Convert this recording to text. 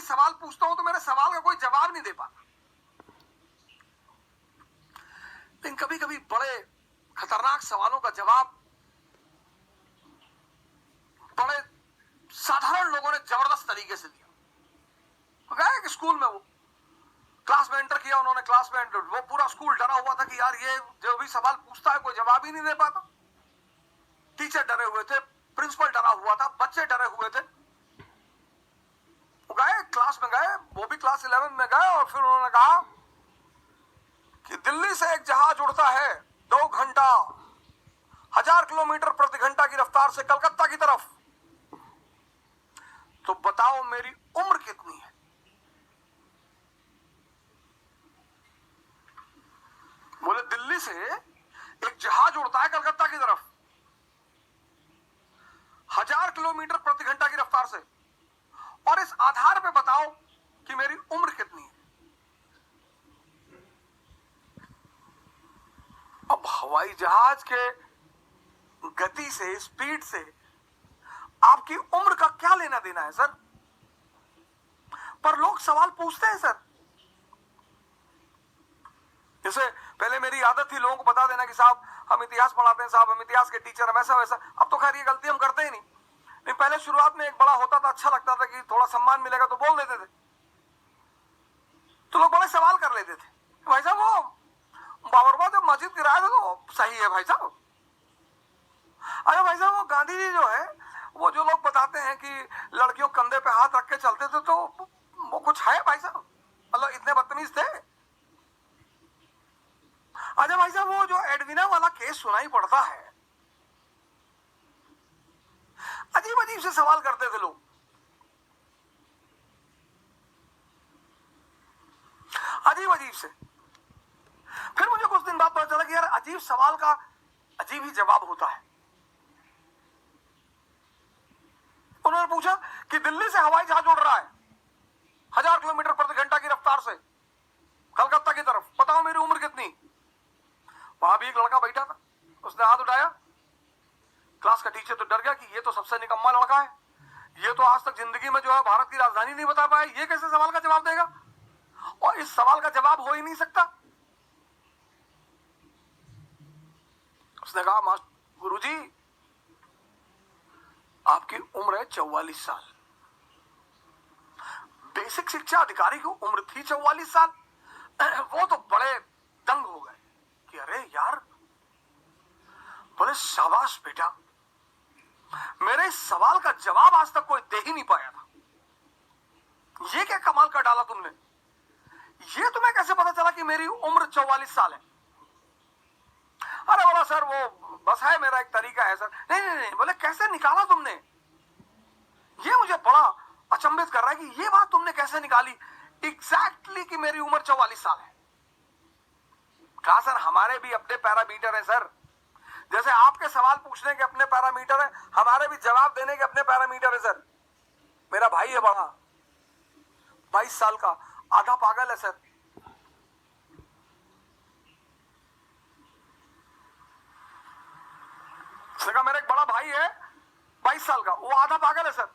सवाल पूछता हूं तो मेरे सवाल का कोई जवाब नहीं दे पाता। लेकिन कभी कभी बड़े खतरनाक सवालों का जवाब बड़े साधारण लोगों ने जबरदस्त तरीके से दिया। गए कि स्कूल में वो क्लास में एंटर किया उन्होंने, क्लास में एंटर, वो पूरा स्कूल डरा हुआ था कि यार ये जो भी सवाल पूछता है कोई जवाब ही नहीं दे पाता। टीचर डरे हुए थे, प्रिंसिपल डरा हुआ था, बच्चे डरे हुए थे। वो गए क्लास में, गए वो भी क्लास 11 में गए और फिर उन्होंने कहा कि दिल्ली से एक जहाज उड़ता है 2 घंटा 1000 किलोमीटर प्रति घंटा की रफ्तार से कलकत्ता की तरफ, तो बताओ मेरी उम्र कितनी है। बोले दिल्ली से एक जहाज उड़ता है कलकत्ता की तरफ 1000 किलोमीटर प्रति घंटा की रफ्तार से, और इस आधार पे बताओ कि मेरी उम्र कितनी है। अब हवाई जहाज के गति से, स्पीड से आपकी उम्र का क्या लेना देना है सर? पर लोग सवाल पूछते हैं सर। जैसे पहले मेरी आदत थी लोगों को बता देना कि साहब हम इतिहास पढ़ाते हैं, साहब हम इतिहास के टीचर हम, ऐसा वैसा। अब तो खैर ये गलती हम करते ही नहीं। नहीं, पहले शुरुआत में एक बड़ा होता था, अच्छा लगता था कि थोड़ा सम्मान मिलेगा तो बोल देते थे, तो लोग बड़े सवाल कर लेते थे। भाई साहब वो बाबरबाद जब मस्जिद गिराया था तो सही है भाई साहब? अरे भाई साहब वो गांधी जी जो है, वो जो लोग बताते हैं कि लड़कियों कंधे पे हाथ रख के चलते थे, तो वो कुछ है भाई साहब? मतलब इतने बदतमीज थे? अच्छा भाई साहब वो जो एडविना वाला केस सुनाई पड़ता है, अजीब अजीब से सवाल करते थे लोग। अजीब अजीब से। फिर मुझे कुछ दिन बाद पता चला कि यार अजीब सवाल का अजीब ही जवाब होता है। उन्होंने पूछा कि दिल्ली से हवाई जहाज उड़ रहा है 1000 किलोमीटर प्रति घंटा की रफ्तार से कलकत्ता की तरफ, बताओ मेरी उम्र कितनी। वहां भी एक लड़का बैठा था, उसने हाथ उठाया। क्लास का टीचर तो डर गया कि ये तो सबसे निकम्मा लड़का है, ये तो आज तक जिंदगी में जो है भारत की राजधानी नहीं बता पाया, ये कैसे सवाल का जवाब देगा, और इस सवाल का जवाब हो ही नहीं सकता। उसने कहा मास्टर गुरुजी आपकी उम्र है 44 साल। बेसिक शिक्षा अधिकारी की उम्र थी 44 साल। वो तो बड़े दंग हो गए कि अरे यार, बोले शाबाश बेटा, मेरे इस सवाल का जवाब आज तक कोई दे ही नहीं पाया था, ये क्या कमाल कर डाला तुमने। ये तुम्हें कैसे पता चला कि मेरी उम्र 44 साल है? अरे बोला सर वो बस है, मेरा एक तरीका है सर। नहीं नहीं नहीं, बोले कैसे निकाला तुमने? ये मुझे बड़ा अचंभित कर रहा है कि ये बात तुमने कैसे निकाली एग्जैक्टली कि मेरी उम्र 44 साल है। कहा सर हमारे भी अपने पैरामीटर है सर, जैसे आपके सवाल पूछने के अपने पैरामीटर है, हमारे भी जवाब देने के अपने पैरामीटर है सर। मेरा भाई है बड़ा, 22 साल का, आधा पागल है सर। उसने कहा मेरा एक बड़ा भाई है 22 साल का, वो आधा पागल है सर।